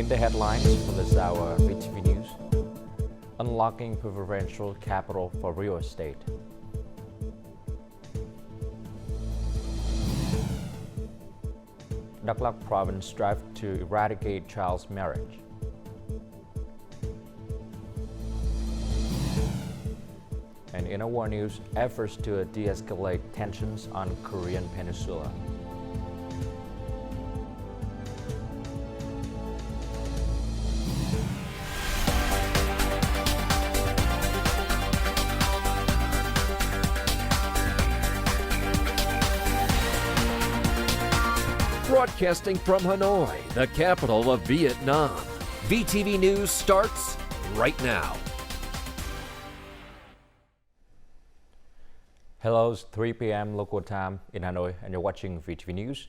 In the headlines for this hour, VTV News, unlocking preferential capital for real estate. Đắk Lắk province strives to eradicate child marriage. And in our news, efforts to de-escalate tensions on Korean Peninsula. Broadcasting from Hanoi, the capital of Vietnam. VTV News starts right now. Hello, it's 3 p.m. local time in Hanoi, and you're watching VTV News.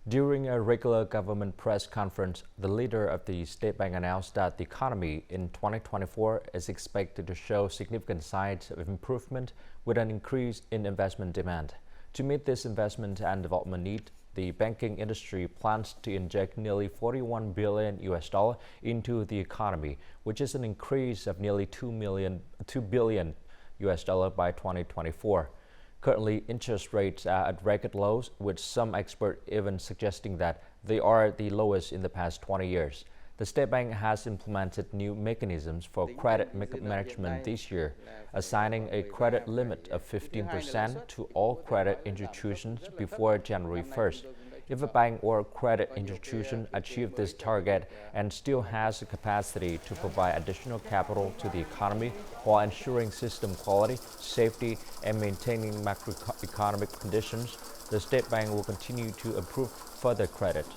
During a regular government press conference, the leader of the State Bank announced that the economy in 2024 is expected to show significant signs of improvement with an increase in investment demand. To meet this investment and development need, the banking industry plans to inject nearly $41 billion into the economy, which is an increase of nearly $2 billion by 2024. Currently, interest rates are at record lows, with some experts even suggesting that they are the lowest in the past 20 years. The State Bank has implemented new mechanisms for credit management this year, assigning a credit limit of 15% to all credit institutions before January 1st. If a bank or credit institution achieves this target and still has the capacity to provide additional capital to the economy while ensuring system quality, safety, and maintaining macroeconomic conditions, the State Bank will continue to approve further credit.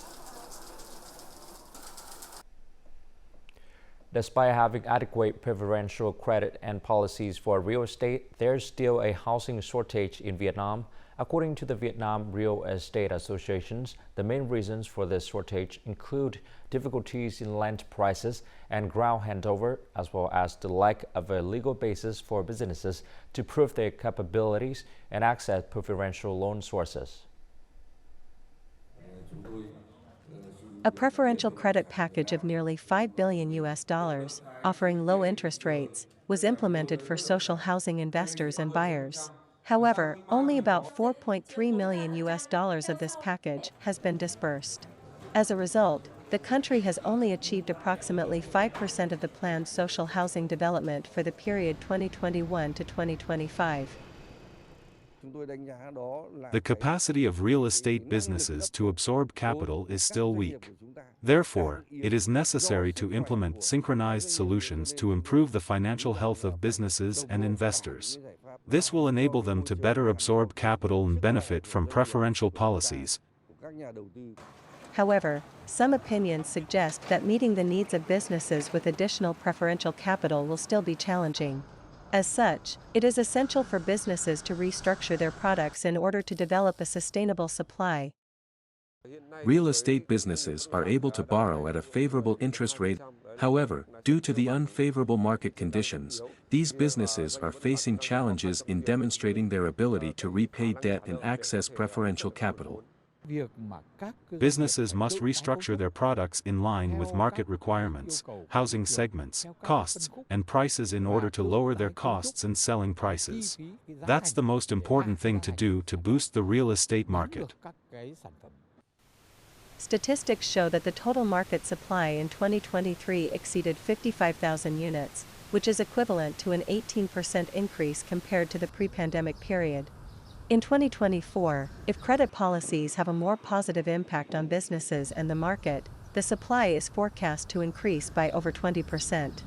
Despite having adequate preferential credit and policies for real estate, there's still a housing shortage in Vietnam. According to the Vietnam Real Estate Associations, the main reasons for this shortage include difficulties in land prices and ground handover, as well as the lack of a legal basis for businesses to prove their capabilities and access preferential loan sources. A preferential credit package of nearly $5 billion offering low interest rates, was implemented for social housing investors and buyers. However, only about $4.3 million of this package has been disbursed. As a result, the country has only achieved approximately 5% of the planned social housing development for the period 2021 to 2025. The capacity of real estate businesses to absorb capital is still weak. Therefore, it is necessary to implement synchronized solutions to improve the financial health of businesses and investors. This will enable them to better absorb capital and benefit from preferential policies. However, some opinions suggest that meeting the needs of businesses with additional preferential capital will still be challenging. As such, it is essential for businesses to restructure their products in order to develop a sustainable supply. Real estate businesses are able to borrow at a favorable interest rate. However, due to the unfavorable market conditions, these businesses are facing challenges in demonstrating their ability to repay debt and access preferential capital. Businesses must restructure their products in line with market requirements, housing segments, costs, and prices in order to lower their costs and selling prices. That's the most important thing to do to boost the real estate market. Statistics show that the total market supply in 2023 exceeded 55,000 units, which is equivalent to an 18% increase compared to the pre-pandemic period. In 2024, if credit policies have a more positive impact on businesses and the market, the supply is forecast to increase by over 20%.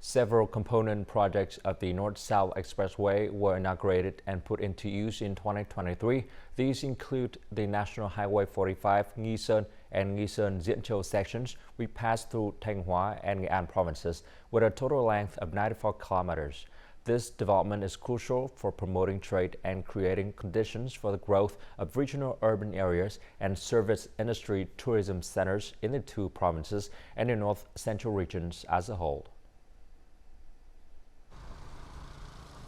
Several component projects of the North-South Expressway were inaugurated and put into use in 2023. These include the National Highway 45 Nghi Sơn and Nghi Sơn Diễn Châu sections, which pass through Thanh Hóa and Nghệ An provinces with a total length of 94 kilometers. This development is crucial for promoting trade and creating conditions for the growth of regional urban areas and service industry tourism centers in the two provinces and the north-central regions as a whole.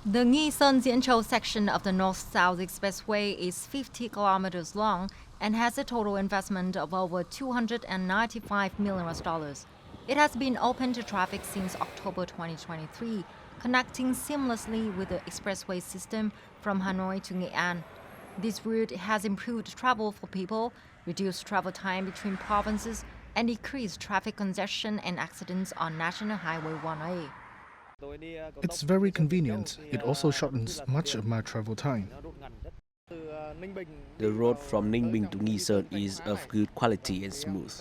The Nghi Sơn Diễn Châu section of the North-South Expressway is 50 kilometers long and has a total investment of over $295 million. It has been open to traffic since October 2023, connecting seamlessly with the expressway system from Hanoi to Nghệ An. This route has improved travel for people, reduced travel time between provinces, and decreased traffic congestion and accidents on National Highway 1A. It's very convenient. It also shortens much of my travel time. The road from Ninh Bình to Nghi Sơn is of good quality and smooth.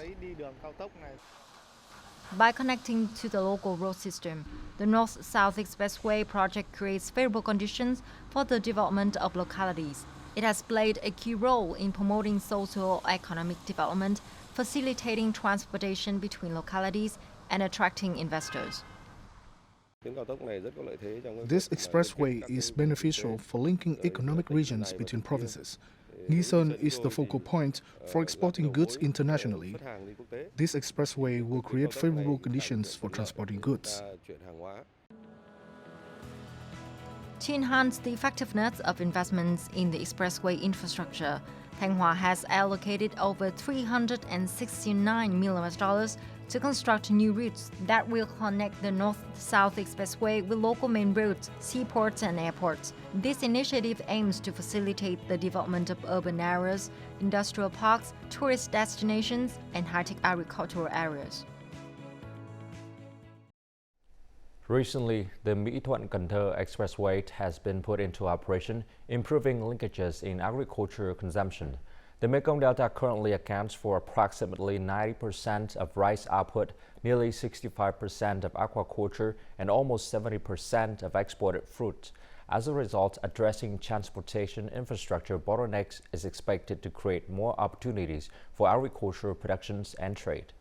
By connecting to the local road system, the North-South Expressway project creates favorable conditions for the development of localities. It has played a key role in promoting socio-economic development, facilitating transportation between localities, and attracting investors. This expressway is beneficial for linking economic regions between provinces. Nghi Sơn is the focal point for exporting goods internationally. This expressway will create favorable conditions for transporting goods. To enhance the effectiveness of investments in the expressway infrastructure, Thanh Hóa has allocated over $369 million to construct new routes that will connect the North-South Expressway with local main roads, seaports, and airports. This initiative aims to facilitate the development of urban areas, industrial parks, tourist destinations, and high-tech agricultural areas. Recently, the Mỹ Thuận-Cần Thơ Expressway has been put into operation, improving linkages in agricultural consumption. The Mekong Delta currently accounts for approximately 90% of rice output, nearly 65% of aquaculture, and almost 70% of exported fruit. As a result, addressing transportation infrastructure bottlenecks is expected to create more opportunities for agricultural productions and trade.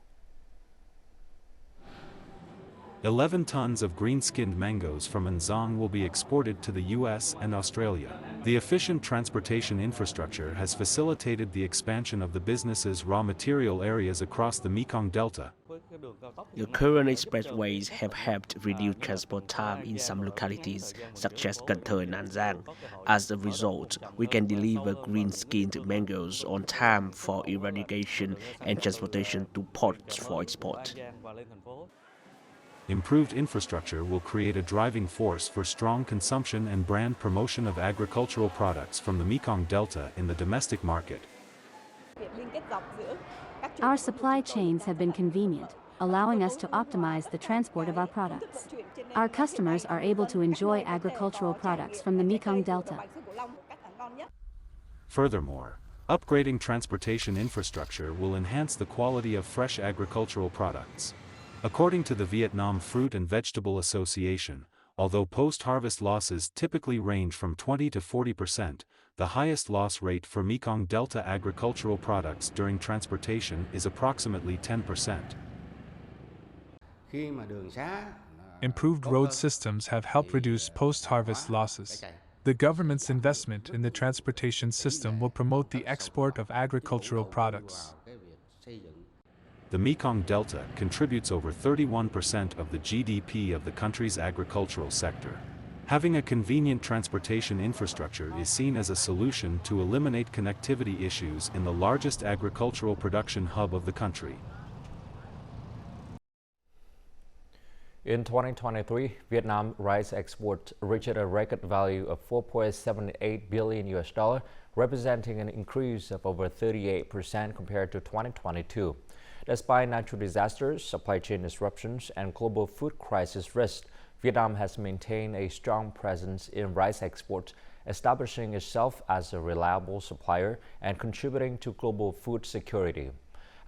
11 tons of green-skinned mangoes from Nzong will be exported to the U.S. and Australia. The efficient transportation infrastructure has facilitated the expansion of the business's raw material areas across the Mekong Delta. The current expressways have helped reduce transport time in some localities, such as Cần Thơ and Nha Trang. As a result, we can deliver green-skinned mangoes on time for eradication and transportation to ports for export. Improved infrastructure will create a driving force for strong consumption and brand promotion of agricultural products from the Mekong Delta in the domestic market. Our supply chains have been convenient, allowing us to optimize the transport of our products. Our customers are able to enjoy agricultural products from the Mekong Delta. Furthermore, upgrading transportation infrastructure will enhance the quality of fresh agricultural products. According to the Vietnam Fruit and Vegetable Association, although post-harvest losses typically range from 20 to 40%, the highest loss rate for Mekong Delta agricultural products during transportation is approximately 10%. Improved road systems have helped reduce post-harvest losses. The government's investment in the transportation system will promote the export of agricultural products. The Mekong Delta contributes over 31% of the GDP of the country's agricultural sector. Having a convenient transportation infrastructure is seen as a solution to eliminate connectivity issues in the largest agricultural production hub of the country. In 2023, Vietnam rice export reached a record value of $4.78 billion, representing an increase of over 38% compared to 2022. Despite natural disasters, supply chain disruptions, and global food crisis risks, Vietnam has maintained a strong presence in rice exports, establishing itself as a reliable supplier and contributing to global food security.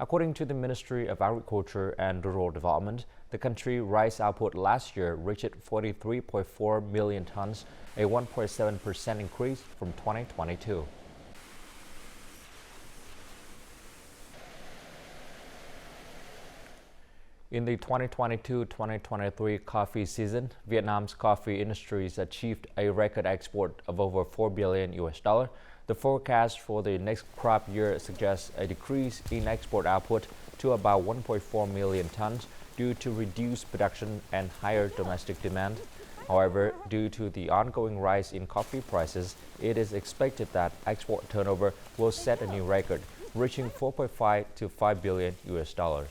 According to the Ministry of Agriculture and Rural Development, the country's rice output last year reached 43.4 million tons, a 1.7% increase from 2022. In the 2022-2023 coffee season, Vietnam's coffee industries achieved a record export of over $4 billion. The forecast for the next crop year suggests a decrease in export output to about 1.4 million tons due to reduced production and higher domestic demand. However, due to the ongoing rise in coffee prices, it is expected that export turnover will set a new record, reaching 4.5 to 5 billion US dollars.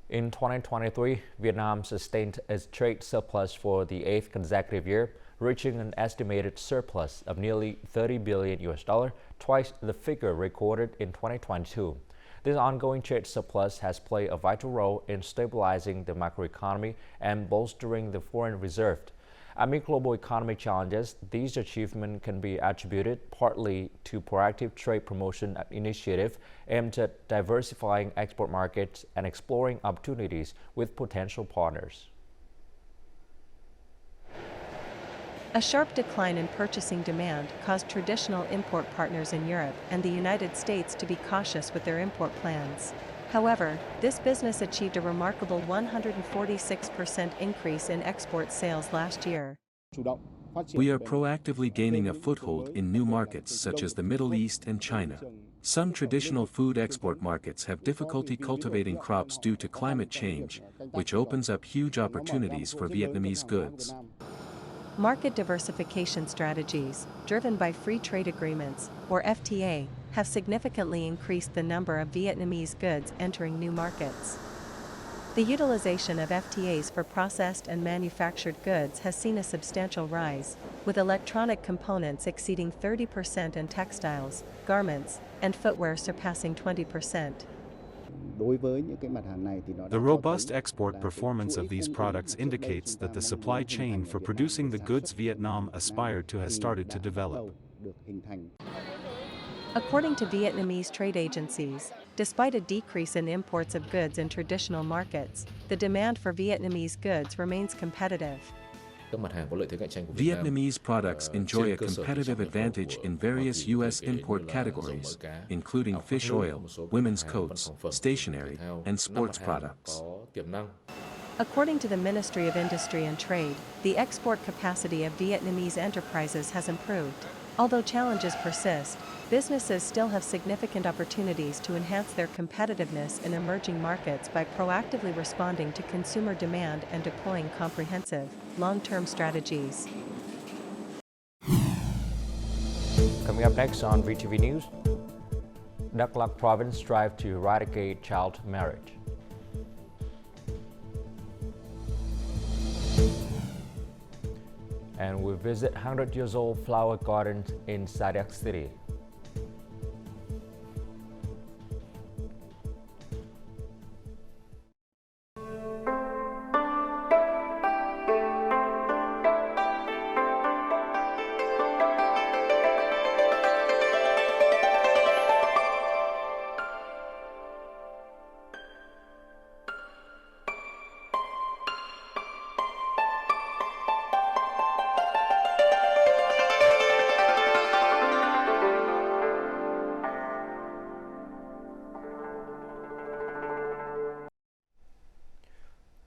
In 2023, Vietnam sustained its trade surplus for the 8th consecutive year, reaching an estimated surplus of nearly 30 billion US dollar, twice the figure recorded in 2022. This ongoing trade surplus has played a vital role in stabilizing the macroeconomy and bolstering the foreign reserve. Amid global economic challenges, these achievements can be attributed partly to proactive trade promotion initiative aimed at diversifying export markets and exploring opportunities with potential partners. A sharp decline in purchasing demand caused traditional import partners in Europe and the United States to be cautious with their import plans. However, this business achieved a remarkable 146% increase in export sales last year. We are proactively gaining a foothold in new markets such as the Middle East and China. Some traditional food export markets have difficulty cultivating crops due to climate change, which opens up huge opportunities for Vietnamese goods. Market diversification strategies, driven by free trade agreements, or FTA, have significantly increased the number of Vietnamese goods entering new markets. The utilization of FTAs for processed and manufactured goods has seen a substantial rise, with electronic components exceeding 30% and textiles, garments, and footwear surpassing 20%. The robust export performance of these products indicates that the supply chain for producing the goods Vietnam aspired to has started to develop. According to Vietnamese trade agencies, despite a decrease in imports of goods in traditional markets, the demand for Vietnamese goods remains competitive. Vietnamese products enjoy a competitive advantage in various U.S. import categories, including fish oil, women's coats, stationery, and sports products. According to the Ministry of Industry and Trade, the export capacity of Vietnamese enterprises has improved. Although challenges persist, businesses still have significant opportunities to enhance their competitiveness in emerging markets by proactively responding to consumer demand and deploying comprehensive, long-term strategies. Coming up next on VTV News, Đắk Lắk province strives to eradicate child marriage. And we visit 100-year-old flower gardens in Sadak City.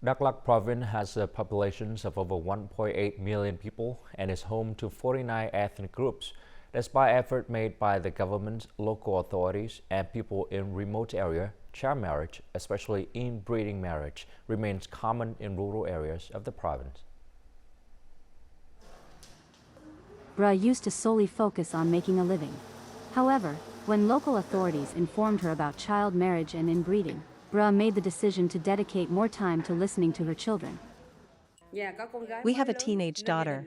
Đắk Lắk province has a population of over 1.8 million people and is home to 49 ethnic groups. Despite effort made by the government, local authorities, and people in remote areas, child marriage, especially inbreeding marriage, remains common in rural areas of the province. Bra used to solely focus on making a living. However, when local authorities informed her about child marriage and inbreeding, Bra made the decision to dedicate more time to listening to her children. We have a teenage daughter.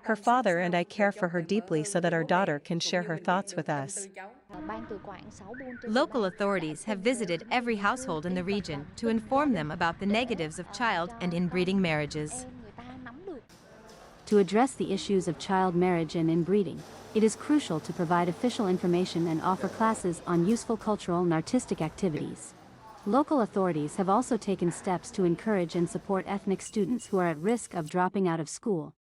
Her father and I care for her deeply so that our daughter can share her thoughts with us. Local authorities have visited every household in the region to inform them about the negatives of child and inbreeding marriages. To address the issues of child marriage and inbreeding, it is crucial to provide official information and offer classes on useful cultural and artistic activities. Local authorities have also taken steps to encourage and support ethnic students who are at risk of dropping out of school.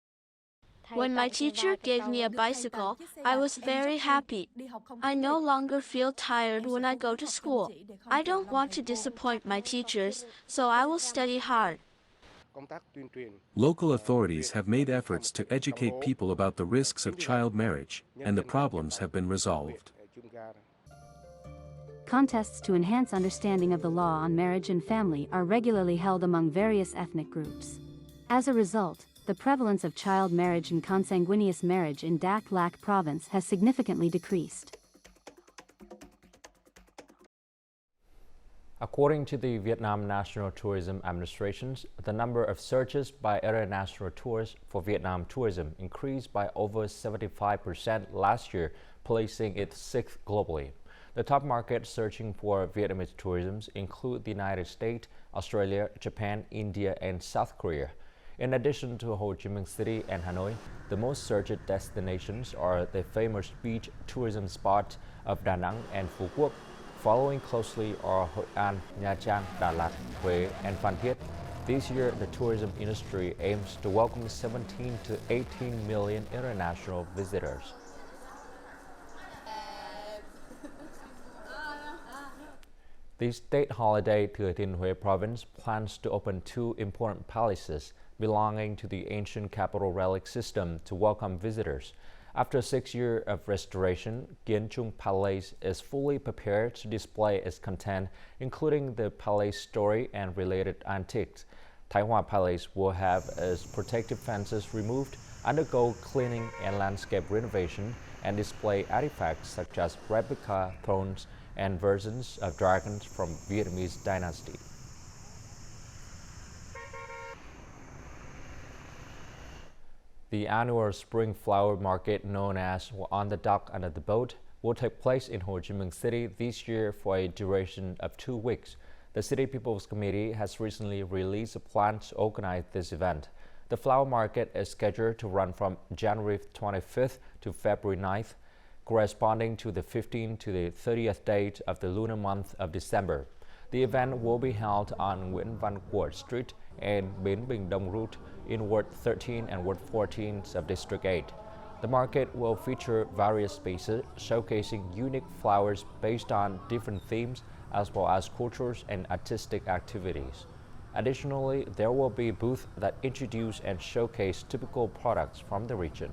When my teacher gave me a bicycle, I was very happy. I no longer feel tired when I go to school. I don't want to disappoint my teachers, so I will study hard. Local authorities have made efforts to educate people about the risks of child marriage, and the problems have been resolved. Contests to enhance understanding of the law on marriage and family are regularly held among various ethnic groups. As a result, the prevalence of child marriage and consanguineous marriage in Dak Lak province has significantly decreased. According to the Vietnam National Tourism Administration, the number of searches by international tourists for Vietnam tourism increased by over 75% last year, placing it 6th globally. The top markets searching for Vietnamese tourism include the United States, Australia, Japan, India, and South Korea. In addition to Ho Chi Minh City and Hanoi, the most searched destinations are the famous beach tourism spots of Da Nang and Phu Quoc. Following closely are Hội An, Nha Trang, Đà Lạt, Huế, and Phan Thiết. This year, the tourism industry aims to welcome 17 to 18 million international visitors. The state holiday Thừa Thiên Huế province plans to open 2 important palaces belonging to the ancient capital relic system to welcome visitors. After 6 years of restoration, Kiến Trung Palace is fully prepared to display its content, including the palace story and related antiques. Thái Hòa Palace will have its protective fences removed, undergo cleaning and landscape renovation, and display artifacts such as replica thrones and versions of dragons from Vietnamese dynasty. The annual spring flower market known as On the Dock Under the Boat will take place in Ho Chi Minh City this year for a duration of 2 weeks. The City People's Committee has recently released a plan to organize this event. The flower market is scheduled to run from January 25th to February 9th, corresponding to the 15th to the 30th date of the lunar month of December. The event will be held on Nguyễn Văn Quảng Street and Bến Bình Đông Route in Ward 13 and Ward 14 of District 8. The market will feature various spaces showcasing unique flowers based on different themes as well as cultures and artistic activities. Additionally, there will be booths that introduce and showcase typical products from the region.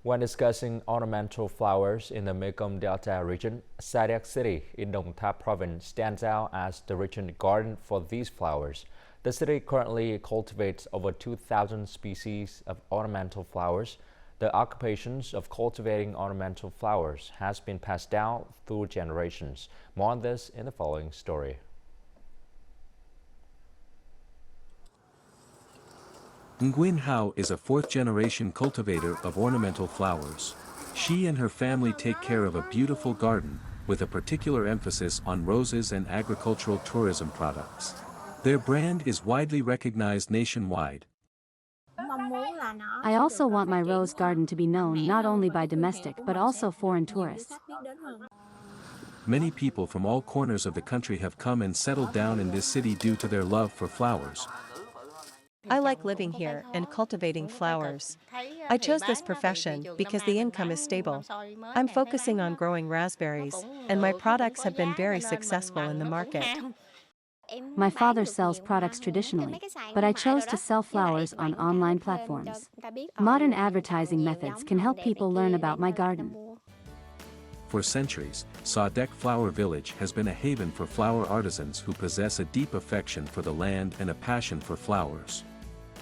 When discussing ornamental flowers in the Mekong Delta region, Sa Đéc City in Đồng Tháp province stands out as the region garden for these flowers. The city currently cultivates over 2,000 species of ornamental flowers. The occupations of cultivating ornamental flowers has been passed down through generations. More on this in the following story. Nguyen Hao is a 4th-generation cultivator of ornamental flowers. She and her family take care of a beautiful garden, with a particular emphasis on roses and agricultural tourism products. Their brand is widely recognized nationwide. I also want my rose garden to be known not only by domestic but also foreign tourists. Many people from all corners of the country have come and settled down in this city due to their love for flowers. I like living here and cultivating flowers. I chose this profession because the income is stable. I'm focusing on growing raspberries, and my products have been very successful in the market. My father sells products traditionally, but I chose to sell flowers on online platforms. Modern advertising methods can help people learn about my garden. For centuries, Sa Đéc Flower Village has been a haven for flower artisans who possess a deep affection for the land and a passion for flowers.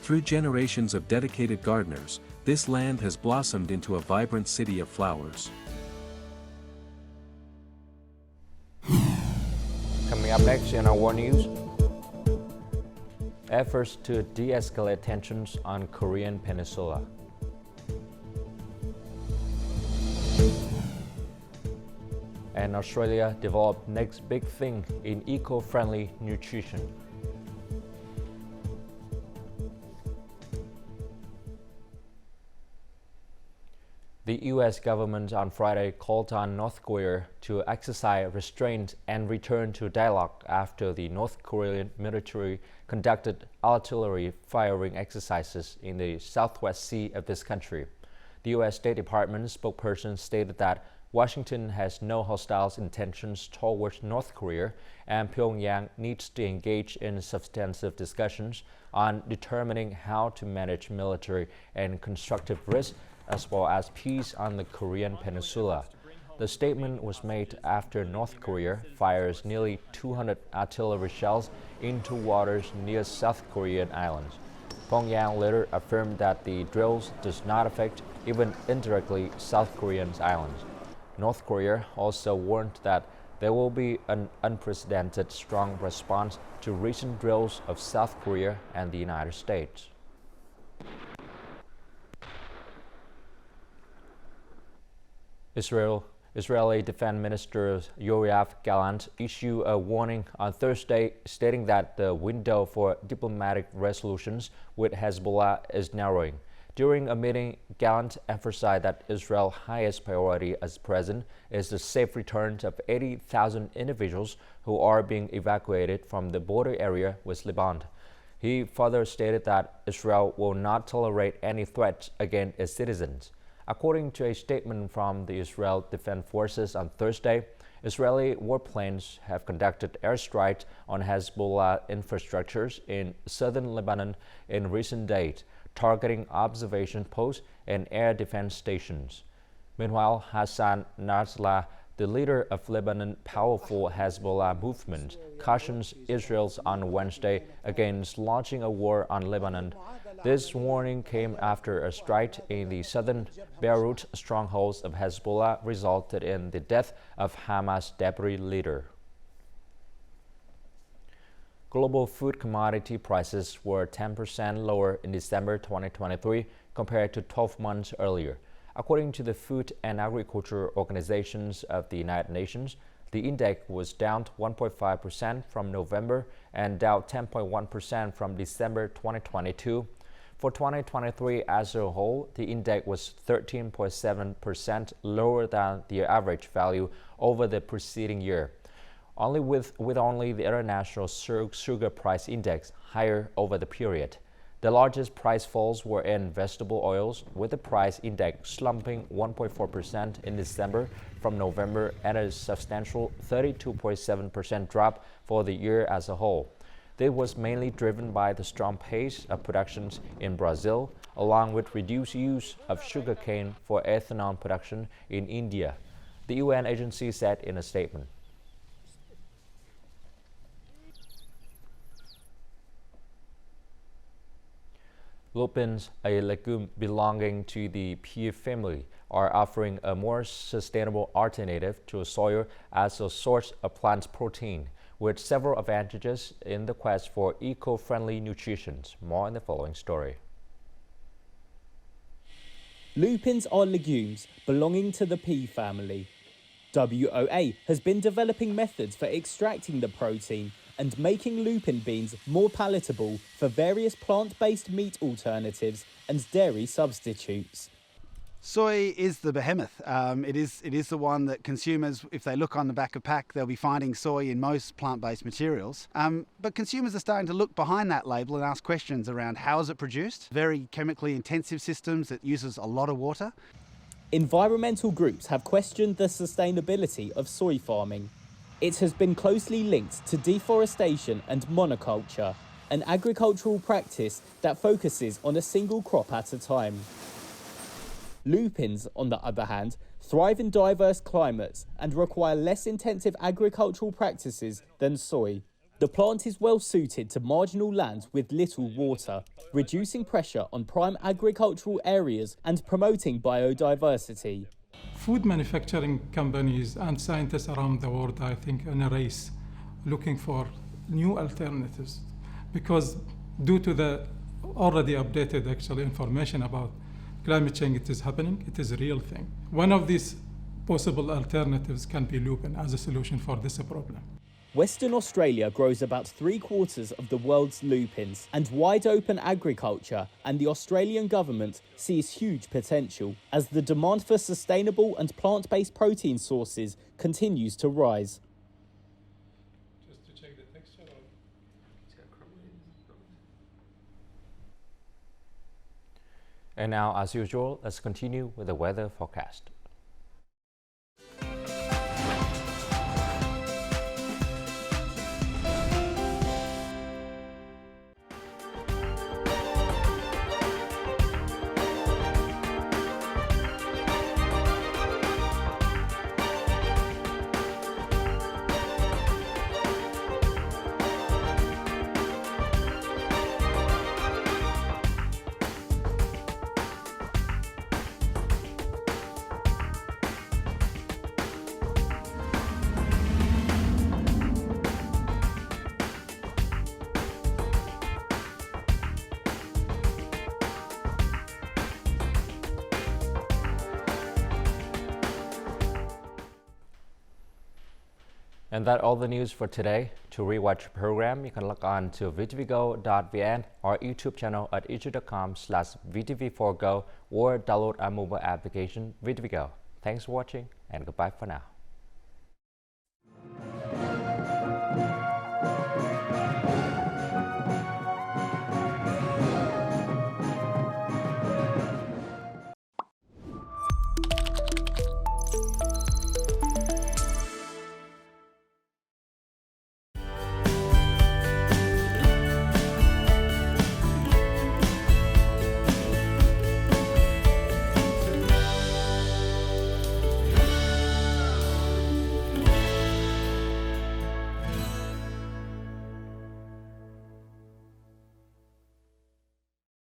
Through generations of dedicated gardeners, this land has blossomed into a vibrant city of flowers. Coming up next in our world news, efforts to de-escalate tensions on Korean Peninsula. And Australia developed next big thing in eco-friendly nutrition. The U.S. government on Friday called on North Korea to exercise restraint and return to dialogue after the North Korean military conducted artillery firing exercises in the southwest sea of this country. The U.S. State Department spokesperson stated that Washington has no hostile intentions towards North Korea, and Pyongyang needs to engage in substantive discussions on determining how to manage military and constructive risk as well as peace on the Korean Peninsula. The statement was made after North Korea fires nearly 200 artillery shells into waters near South Korean islands. Pyongyang later affirmed that the drills does not affect, even indirectly, South Korean islands. North Korea also warned that there will be an unprecedented strong response to recent drills of South Korea and the United States. Israeli Defense Minister Yoav Gallant issued a warning on Thursday stating that the window for diplomatic resolutions with Hezbollah is narrowing. During a meeting, Gallant emphasized that Israel's highest priority as president is the safe return of 80,000 individuals who are being evacuated from the border area with Lebanon. He further stated that Israel will not tolerate any threats against its citizens. According to a statement from the Israel Defense Forces on Thursday, Israeli warplanes have conducted airstrikes on Hezbollah infrastructures in southern Lebanon in recent days, targeting observation posts and air defense stations. Meanwhile, Hassan Nasrallah, the leader of Lebanon's powerful Hezbollah movement, cautions Israel on Wednesday against launching a war on Lebanon. This warning came after a strike in the southern Beirut strongholds of Hezbollah resulted in the death of Hamas deputy leader. Global food commodity prices were 10% lower in December 2023 compared to 12 months earlier. According to the Food and Agriculture Organizations of the United Nations, the index was down 1.5% from November and down 10.1% from December 2022. For 2023 as a whole, the index was 13.7% lower than the average value over the preceding year, only with only the International Sugar Price Index higher over the period. The largest price falls were in vegetable oils, with the price index slumping 1.4% in December from November and a substantial 32.7% drop for the year as a whole. This was mainly driven by the strong pace of production in Brazil, along with reduced use of sugarcane for ethanol production in India, the UN agency said in a statement. Lupins, a legume belonging to the Phie family, are offering a more sustainable alternative to soy as a source of plant protein, with several advantages in the quest for eco-friendly nutrition. More in the following story. Lupins are legumes belonging to the Phie family. WOA has been developing methods for extracting the protein and making lupin beans more palatable for various plant-based meat alternatives and dairy substitutes. Soy is the behemoth. It is the one that consumers, if they look on the back of pack, they'll be finding soy in most plant-based materials. But consumers are starting to look behind that label and ask questions around how is it produced? Very chemically intensive systems that uses a lot of water. Environmental groups have questioned the sustainability of soy farming. It has been closely linked to deforestation and monoculture, an agricultural practice that focuses on a single crop at a time. Lupins, on the other hand, thrive in diverse climates and require less intensive agricultural practices than soy. The plant is well suited to marginal lands with little water, reducing pressure on prime agricultural areas and promoting biodiversity. Food manufacturing companies and scientists around the world, I think, in a race looking for new alternatives, because due to the already updated information about climate change, it is happening, it is a real thing. One of these possible alternatives can be lupin as a solution for this problem. Western Australia grows about 3/4 of the world's lupins, and wide open agriculture and the Australian government sees huge potential as the demand for sustainable and plant-based protein sources continues to rise. Just to check the texture. And now, as usual, let's continue with the weather forecast. And that's all the news for today. To rewatch the program, you can log on to VTVgo.vn or YouTube channel at youtube.com/VTV4go or download our mobile application VTVgo. Thanks for watching and goodbye for now.